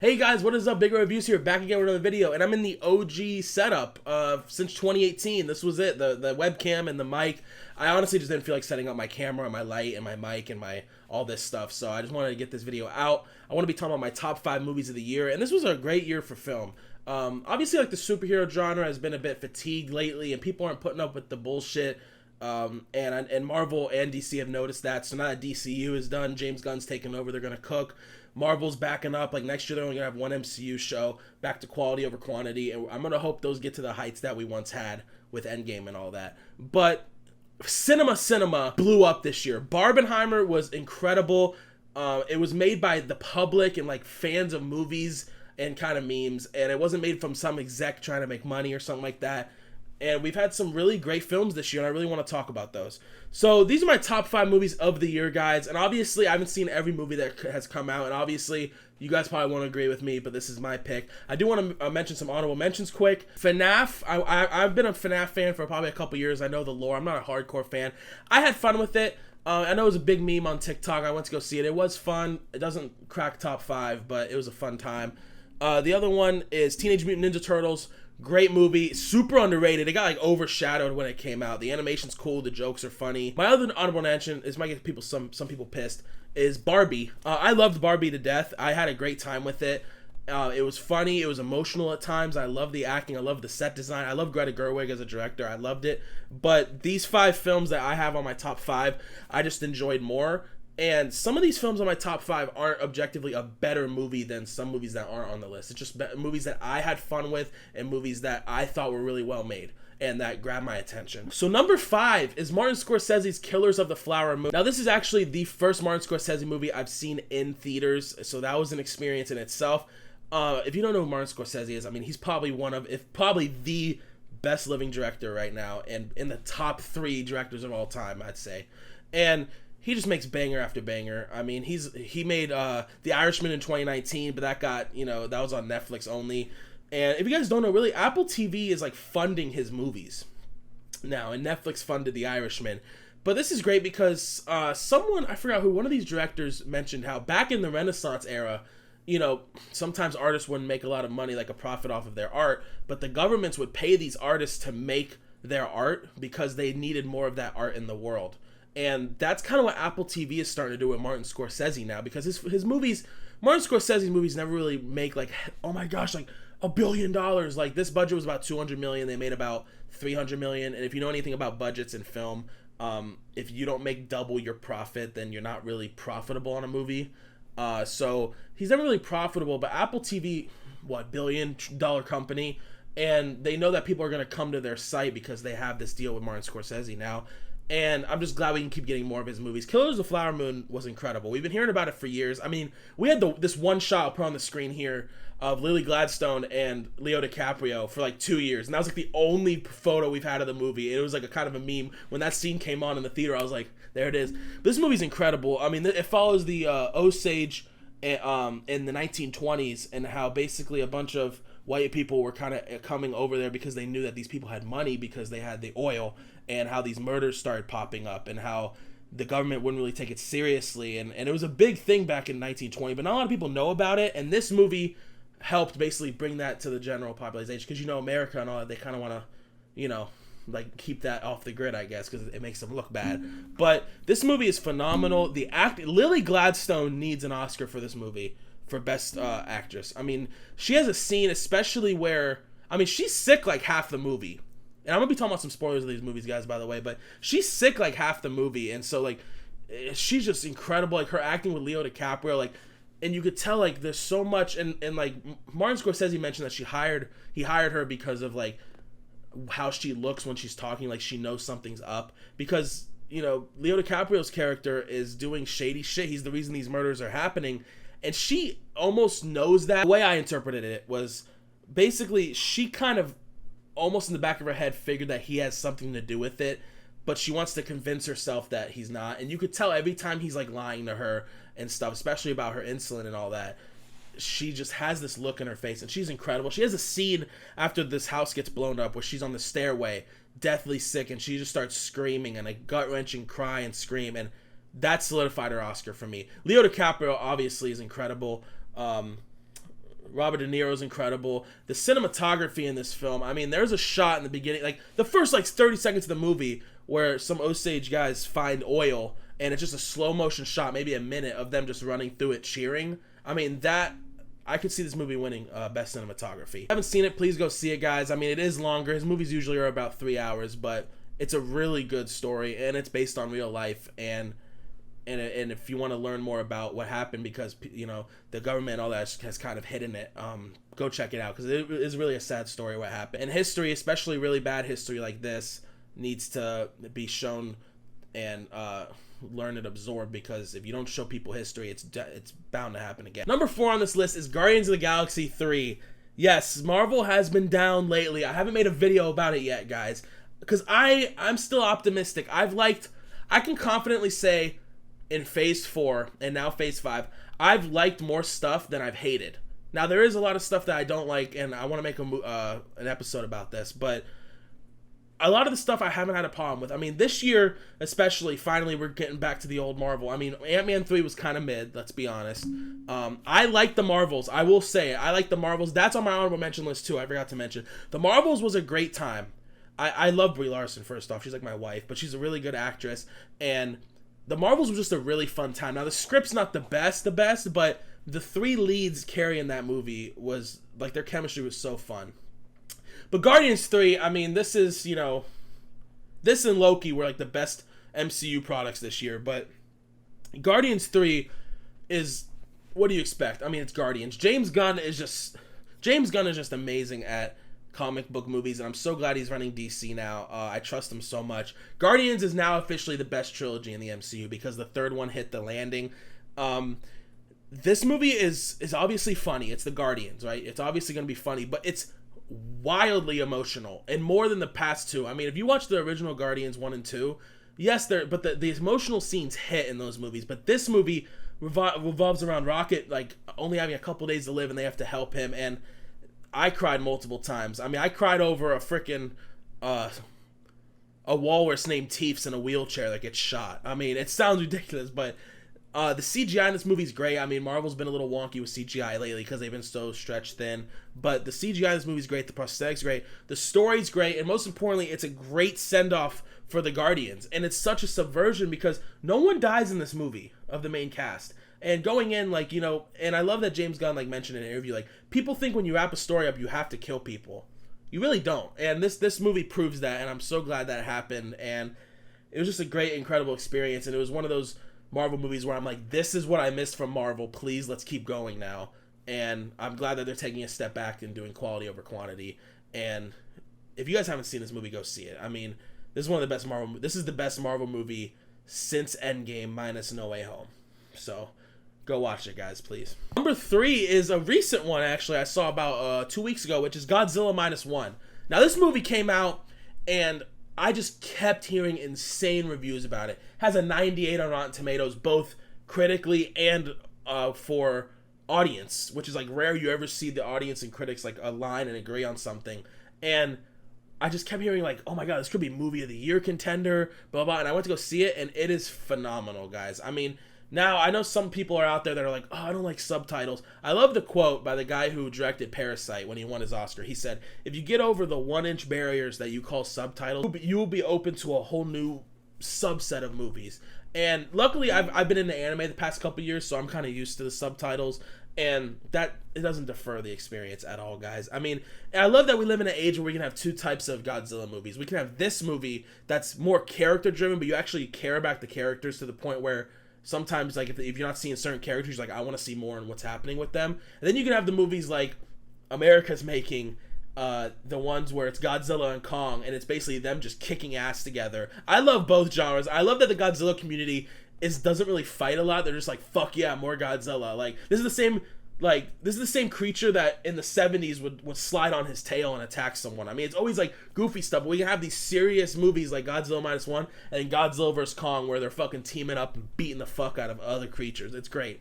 Hey guys, what is up? Big Reviews here, back again with another video, and I'm in the OG setup since 2018. This was it, the webcam and the mic. I honestly just didn't feel like setting up my camera and my light and my mic and my all this stuff, so I just wanted to get this video out. I want to be talking about my top 5 movies of the year, and this was a great year for film. Obviously, like, the superhero genre has been a bit fatigued lately, and people aren't putting up with the bullshit. And Marvel and DC have noticed that. So now that DCU is done, James Gunn's taken over. They're gonna cook. Marvel's backing up. Like, next year, they're only gonna have one MCU show, back to quality over quantity. And I'm gonna hope those get to the heights that we once had with Endgame and all that. But cinema blew up this year. Barbenheimer was incredible. It was made by the public and like fans of movies and kind of memes, and it wasn't made from some exec trying to make money or something like that. And we've had some really great films this year, and I really want to talk about those. So these are my top 5 movies of the year, guys. And obviously, I haven't seen every movie that has come out, and obviously, you guys probably won't agree with me, but this is my pick. I do want to mention some honorable mentions quick. FNAF, I've been a FNAF fan for probably a couple years. I know the lore. I'm not a hardcore fan. I had fun with it. I know it was a big meme on TikTok. I went to go see it. It was fun. It doesn't crack top 5, but it was a fun time. The other one is Teenage Mutant Ninja Turtles. Great movie, super underrated. It got like overshadowed when it came out. The animation's cool, the jokes are funny. My other honorable mention is, might get people some people pissed, is Barbie. I loved Barbie to death. I had a great time with it. It was funny, it was emotional at times. I love the acting, I love the set design. I love Greta Gerwig as a director. I loved it. But these 5 films that I have on my top 5, I just enjoyed more. And some of these films on my top 5 aren't objectively a better movie than some movies that aren't on the list. It's just movies that I had fun with and movies that I thought were really well made and that grabbed my attention. So number 5 is Martin Scorsese's Killers of the Flower Moon. Now, this is actually the first Martin Scorsese movie I've seen in theaters, so that was an experience in itself. If you don't know who Martin Scorsese is, I mean, he's probably probably the best living director right now, and in the top 3 directors of all time, I'd say. And he just makes banger after banger. I mean, he made The Irishman in 2019, but that got, that was on Netflix only. And if you guys don't know, really, Apple TV is like funding his movies now, and Netflix funded The Irishman. But this is great because someone, I forgot who, one of these directors mentioned how back in the Renaissance era, sometimes artists wouldn't make a lot of money, like a profit off of their art, but the governments would pay these artists to make their art because they needed more of that art in the world. And that's kind of what Apple TV is starting to do with Martin Scorsese now, because his movies, Martin Scorsese's movies never really make like, oh my gosh, like $1 billion. Like, this budget was about 200 million. They made about 300 million. And if you know anything about budgets in film, if you don't make double your profit, then you're not really profitable on a movie. So he's never really profitable, but Apple TV, $1 billion company, and they know that people are going to come to their site because they have this deal with Martin Scorsese now. And I'm just glad we can keep getting more of his movies. Killers of the Flower Moon was incredible. We've been hearing about it for years. I mean, we had this one shot I'll put on the screen here of Lily Gladstone and Leo DiCaprio for like 2 years. And that was like the only photo we've had of the movie. It was like a kind of a meme. When that scene came on in the theater, I was like, there it is. But this movie's incredible. I mean, it follows the Osage in the 1920s, and how basically a bunch of white people were kind of coming over there because they knew that these people had money because they had the oil, and how these murders started popping up, and how the government wouldn't really take it seriously. And it was a big thing back in 1920, but not a lot of people know about it. And this movie helped basically bring that to the general population, because, America and all that, they kind of want to, like, keep that off the grid, I guess, because it makes them look bad. But this movie is phenomenal. Lily Gladstone needs an Oscar for this movie for Best Actress. I mean, she has a scene, especially where, I mean, she's sick like half the movie. And I'm going to be talking about some spoilers of these movies, guys, by the way, but she's sick like half the movie. And so, like, she's just incredible. Like, her acting with Leo DiCaprio, like, and you could tell, like, there's so much, and like, Martin Scorsese mentioned that he hired her because of, like, how she looks when she's talking, like she knows something's up, because Leo DiCaprio's character is doing shady shit. He's the reason these murders are happening, and she almost knows that. The way I interpreted it was basically she kind of almost in the back of her head figured that he has something to do with it, but she wants to convince herself that he's not. And you could tell every time he's like lying to her and stuff, especially about her insulin and all that, she just has this look in her face, and she's incredible. She has a scene after this house gets blown up where she's on the stairway, deathly sick, and she just starts screaming, and a gut-wrenching cry and scream, and that solidified her Oscar for me. Leo DiCaprio obviously is incredible. Robert De Niro's incredible. The cinematography in this film, I mean, there's a shot in the beginning, like the first like 30 seconds of the movie where some Osage guys find oil, and it's just a slow motion shot, maybe a minute of them just running through it cheering. I mean, that, I could see this movie winning best cinematography. If you haven't seen it, please go see it, guys. I mean, it is longer. His movies usually are about 3 hours, but it's a really good story, and it's based on real life, and if you want to learn more about what happened, because, you know, the government and all that has kind of hidden it, go check it out, because it is really a sad story what happened. And history, especially really bad history like this, needs to be shown and learn and absorb, because if you don't show people history, it's bound to happen again. Number 4 on this list is Guardians of the Galaxy 3. Yes, Marvel has been down lately. I haven't made a video about it yet, guys, because I'm still optimistic. I can confidently say in Phase 4 and now Phase 5, I've liked more stuff than I've hated. Now, there is a lot of stuff that I don't like, and I want to make an episode about this, but a lot of the stuff I haven't had a problem with. I mean, this year, especially, finally, we're getting back to the old Marvel. I mean, Ant-Man 3 was kind of mid, let's be honest. I like the Marvels. I will say it. I like the Marvels. That's on my honorable mention list, too. I forgot to mention. The Marvels was a great time. I love Brie Larson, first off. She's like my wife, but she's a really good actress, and the Marvels was just a really fun time. Now, the script's not the best, but the 3 leads carrying that movie was, like, their chemistry was so fun. But Guardians 3, I mean, this is, you know, this and Loki were, like, the best MCU products this year, but Guardians 3 is, what do you expect? I mean, it's Guardians. James Gunn is just amazing at comic book movies, and I'm so glad he's running DC now. I trust him so much. Guardians is now officially the best trilogy in the MCU because the third one hit the landing. This movie is obviously funny. It's the Guardians, right? It's obviously going to be funny, but it's wildly emotional, and more than the past 2. I mean, if you watch the original Guardians 1 and 2, yes, but the emotional scenes hit in those movies, but this movie revolves around Rocket, like, only having a couple days to live, and they have to help him, and I cried multiple times. I mean, I cried over a freaking a walrus named Teefs in a wheelchair that gets shot. I mean, it sounds ridiculous, but the CGI in this movie is great. I mean, Marvel's been a little wonky with CGI lately because they've been so stretched thin, but the CGI in this movie is great. The prosthetics great. The story's great, and most importantly, it's a great send-off for the Guardians, and it's such a subversion because no one dies in this movie of the main cast. And going in, like, you know, and I love that James Gunn, like, mentioned in an interview, like, people think when you wrap a story up, you have to kill people. You really don't. And this movie proves that, and I'm so glad that happened. And it was just a great, incredible experience. And it was one of those Marvel movies where I'm like, this is what I missed from Marvel. Please, let's keep going now. And I'm glad that they're taking a step back and doing quality over quantity. And if you guys haven't seen this movie, go see it. I mean, this is one of the best Marvel. This is the best Marvel movie since Endgame minus No Way Home. So go watch it, guys, please. Number 3 is a recent one, actually, I saw about 2 weeks ago, which is Godzilla Minus One. Now, this movie came out, and I just kept hearing insane reviews about it. It has a 98 on Rotten Tomatoes, both critically and for audience, which is, like, rare you ever see the audience and critics, like, align and agree on something. And I just kept hearing, like, oh my god, this could be movie of the year contender, blah, blah, and I went to go see it, and it is phenomenal, guys. I mean, now, I know some people are out there that are like, oh, I don't like subtitles. I love the quote by the guy who directed Parasite when he won his Oscar. He said, if you get over the 1-inch barriers that you call subtitles, you will be open to a whole new subset of movies. And luckily, I've been into anime the past couple years, so I'm kind of used to the subtitles. And that, it doesn't defer the experience at all, guys. I mean, I love that we live in an age where we can have 2 types of Godzilla movies. We can have this movie that's more character-driven, but you actually care about the characters to the point where sometimes, like, if you're not seeing certain characters, like, I want to see more on what's happening with them. And then you can have the movies like America's making, the ones where it's Godzilla and Kong, and it's basically them just kicking ass together. I love both genres. I love that the Godzilla community doesn't really fight a lot. They're just like, fuck yeah, more Godzilla. Like, this is the same creature that in the 70s would slide on his tail and attack someone. I mean, it's always like goofy stuff, but we can have these serious movies like Godzilla Minus One and Godzilla vs. Kong where they're fucking teaming up and beating the fuck out of other creatures. It's great.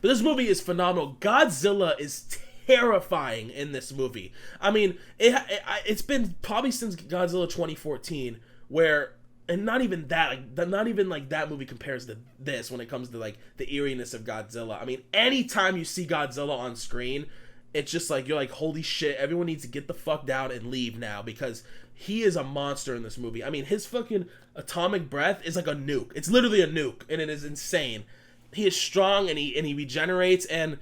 But this movie is phenomenal. Godzilla is terrifying in this movie. I mean, it's been probably since Godzilla 2014 where and not even that, not even like that movie compares to this when it comes to like the eeriness of Godzilla. I mean, anytime you see Godzilla on screen, it's just like, you're like, holy shit, everyone needs to get the fuck down and leave now, because he is a monster in this movie. I mean, his fucking atomic breath is like a nuke. It's literally a nuke, and it is insane. He is strong, and he regenerates, and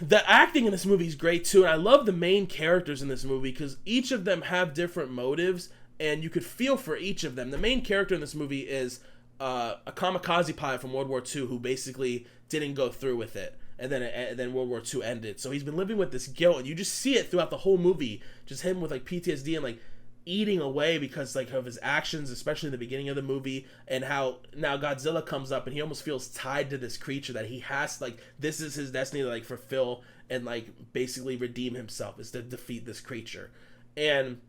the acting in this movie is great too. And I love the main characters in this movie because each of them have different motives, and you could feel for each of them. The main character in this movie is a kamikaze pilot from World War II who basically didn't go through with it, and then World War II ended. So he's been living with this guilt, and you just see it throughout the whole movie. Just him with like PTSD and like eating away because like of his actions, especially in the beginning of the movie, and how now Godzilla comes up and he almost feels tied to this creature that he has, like, this is his destiny to like fulfill and like basically redeem himself, is to defeat this creature. And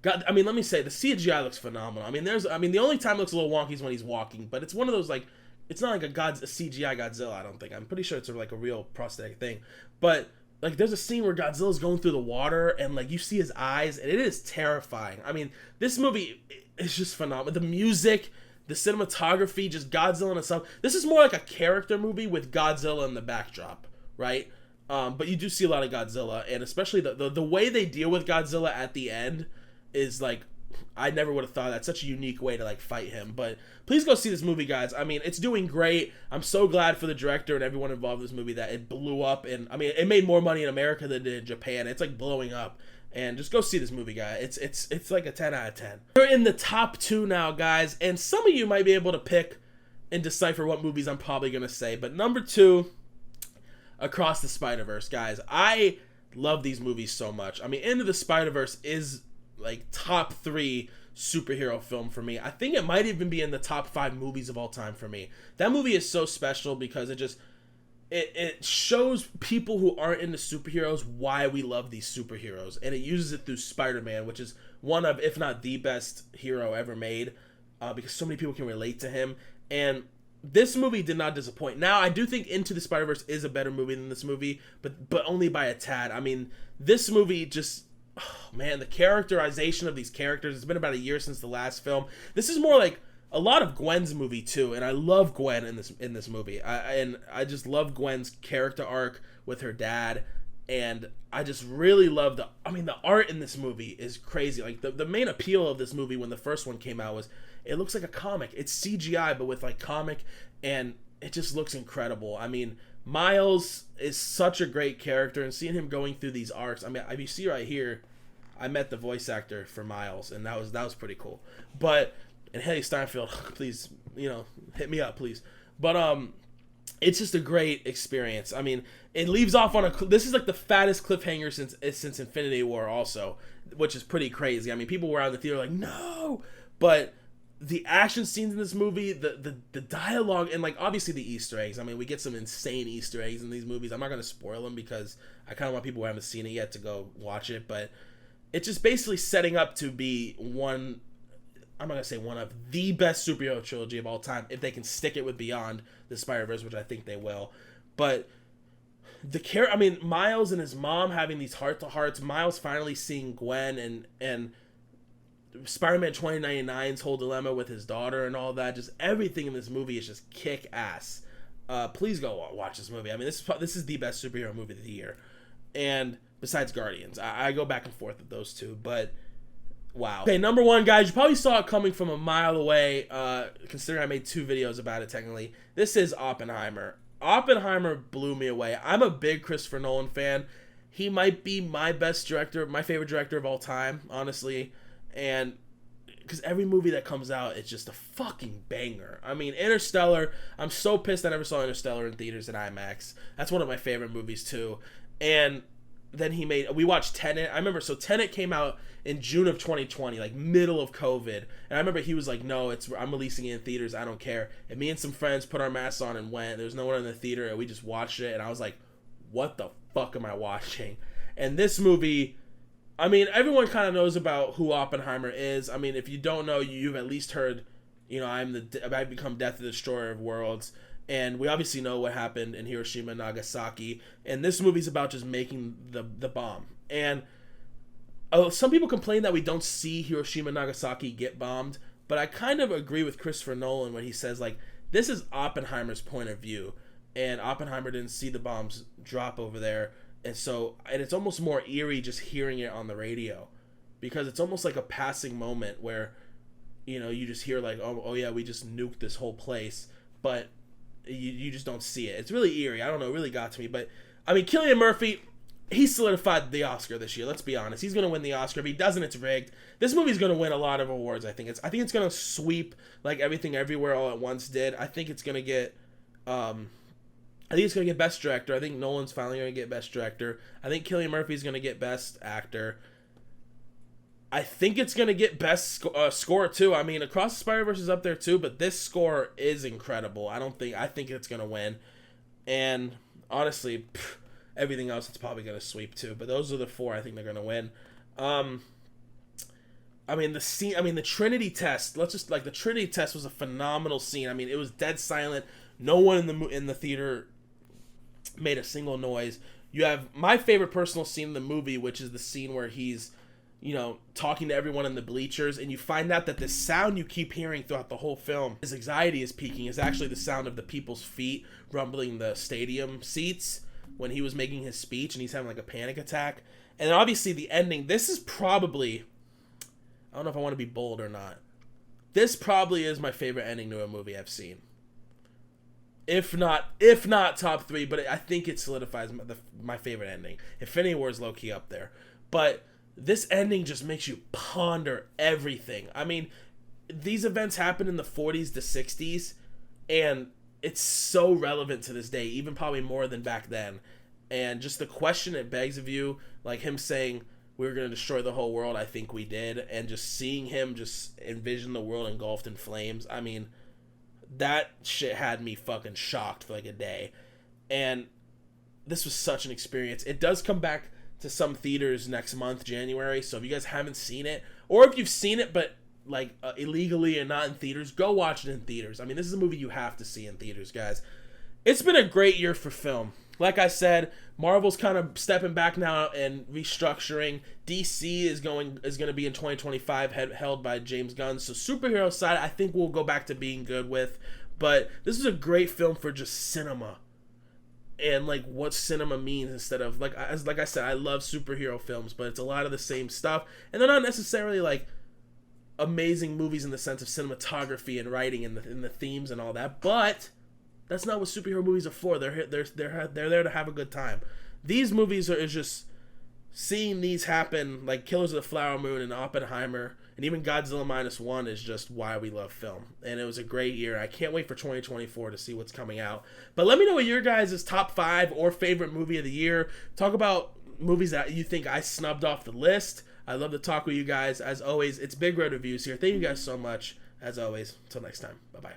God, I mean, let me say, the CGI looks phenomenal. I mean, the only time it looks a little wonky is when he's walking, but it's one of those, like, it's not like a CGI Godzilla, I don't think. I'm pretty sure it's like a real prosthetic thing. But like, there's a scene where Godzilla's going through the water, and like you see his eyes, and it is terrifying. I mean, this movie is just phenomenal. The music, the cinematography, just Godzilla in itself. This is more like a character movie with Godzilla in the backdrop, right? But you do see a lot of Godzilla, and especially the way they deal with Godzilla at the end is like, I never would have thought that's such a unique way to like fight him. But please go see this movie, guys. I mean, it's doing great. I'm so glad for the director and everyone involved in this movie that it blew up. And I mean, it made more money in America than it did in Japan. It's like blowing up. And just go see this movie, guys. It's like a 10 out of 10. We're in the top 2 now, guys. And some of you might be able to pick and decipher what movies I'm probably going to say. But number 2, Across the Spider-Verse, guys. I love these movies so much. I mean, Into the Spider-Verse is like top 3 superhero film for me. I think it might even be in the top 5 movies of all time for me. That movie is so special because it shows people who aren't into superheroes why we love these superheroes, and it uses it through Spider-Man, which is one of, if not the best hero ever made, because so many people can relate to him. And this movie did not disappoint. Now, I do think Into the Spider-Verse is a better movie than this movie, but only by a tad. I mean, this movie just, oh man, the characterization of these characters. It's been about a year since the last film. This is more like a lot of Gwen's movie too, and I love Gwen in this movie. I just love Gwen's character arc with her dad, and I just really love the art in this movie is crazy. Like the main appeal of this movie when the first one came out was it looks like a comic. It's CGI but with like comic, and it just looks incredible. I mean, Miles is such a great character, and seeing him going through these arcs. I mean, you see right here, I met the voice actor for Miles, and that was pretty cool. But and Haley Steinfeld, please, hit me up, please. But it's just a great experience. I mean, it leaves off on this is like the fattest cliffhanger since Infinity War, also, which is pretty crazy. I mean, people were out in the theater like, no, but the action scenes in this movie, the dialogue, and like obviously the Easter eggs. I mean, we get some insane Easter eggs in these movies. I'm not gonna spoil them because I kind of want people who haven't seen it yet to go watch it. But it's just basically setting up to be one. I'm not gonna say one of the best superhero trilogy of all time if they can stick it with Beyond the Spider-Verse, which I think they will. But Miles and his mom having these heart-to-hearts. Miles finally seeing Gwen and Spider-Man 2099's whole dilemma with his daughter and all that. Just everything in this movie is just kick-ass. Please go watch this movie. I mean, this is the best superhero movie of the year, and besides Guardians, I go back and forth with those two, but wow. Okay, number 1, guys, you probably saw it coming from a mile away, considering I made 2 videos about it technically. This is Oppenheimer. Oppenheimer blew me away. I'm a big Christopher Nolan fan. He might be my favorite director of all time, honestly. And because every movie that comes out, it's just a fucking banger. I mean, Interstellar, I'm so pissed I never saw Interstellar in theaters in IMAX. That's one of my favorite movies too. And then we watched Tenet. I remember, so Tenet came out in June of 2020, like middle of COVID. And I remember he was like, no, I'm releasing it in theaters, I don't care. And me and some friends put our masks on and went. There was no one in the theater, and we just watched it. And I was like, what the fuck am I watching? And this movie, I mean, everyone kind of knows about who Oppenheimer is. I mean, if you don't know, you've at least heard, I become Death the Destroyer of Worlds. And we obviously know what happened in Hiroshima and Nagasaki. And this movie's about just making the bomb. And some people complain that we don't see Hiroshima and Nagasaki get bombed. But I kind of agree with Christopher Nolan when he says, like, this is Oppenheimer's point of view, and Oppenheimer didn't see the bombs drop over there, and it's almost more eerie just hearing it on the radio, because it's almost like a passing moment where, you know, you just hear like, oh yeah, we just nuked this whole place, but you just don't see it. It's really eerie. I don't know, it really got to me. But I mean, Cillian Murphy, he solidified the Oscar this year. Let's be honest. He's going to win the Oscar. If he doesn't, it's rigged. This movie's going to win a lot of awards, I think. I think it's going to sweep like Everything Everywhere All at Once did. I think it's going to get Best Director. I think Nolan's finally going to get Best Director. I think Cillian Murphy's going to get Best Actor. I think it's going to get Best Score too. I mean, Across the Spider-Verse is up there too, but this score is incredible. I think it's going to win. And honestly, everything else it's probably going to sweep too. But those are the 4 I think they're going to win. I mean, the Trinity test. The Trinity test was a phenomenal scene. I mean, it was dead silent. No one in the theater made a single noise. You have my favorite personal scene in the movie, which is the scene where he's, you know, talking to everyone in the bleachers, and you find out that the sound you keep hearing throughout the whole film, his anxiety is peaking, is actually the sound of the people's feet rumbling the stadium seats when he was making his speech, and he's having like a panic attack. And obviously the ending, this is probably, I don't know if I want to be bold or not, this probably is my favorite ending to a movie I've seen. If not top 3, but I think it solidifies my favorite ending. Infinity War is low-key up there. But this ending just makes you ponder everything. I mean, these events happened in the 40s to 60s, and it's so relevant to this day, even probably more than back then. And just the question it begs of you, like him saying, we were going to destroy the whole world, I think we did, and just seeing him just envision the world engulfed in flames, I mean, that shit had me fucking shocked for like a day. And this was such an experience. It does come back to some theaters next month, January, so if you guys haven't seen it, or if you've seen it but like illegally and not in theaters, go watch it in theaters. I mean, this is a movie you have to see in theaters, guys. It's been a great year for film. Like I said, Marvel's kind of stepping back now and restructuring. DC is going to be in 2025, held by James Gunn. So superhero side, I think we'll go back to being good with. But this is a great film for just cinema and like what cinema means, instead of like I said, I love superhero films, but it's a lot of the same stuff, and they're not necessarily like amazing movies in the sense of cinematography and writing and the themes and all that. But that's not what superhero movies are for. They're there to have a good time. These movies is just seeing these happen, like Killers of the Flower Moon and Oppenheimer, and even Godzilla -1 is just why we love film. And it was a great year. I can't wait for 2024 to see what's coming out. But let me know what your guys' top 5 or favorite movie of the year. Talk about movies that you think I snubbed off the list. I love to talk with you guys. As always, it's Big Red Reviews here. Thank you guys so much. As always, until next time. Bye-bye.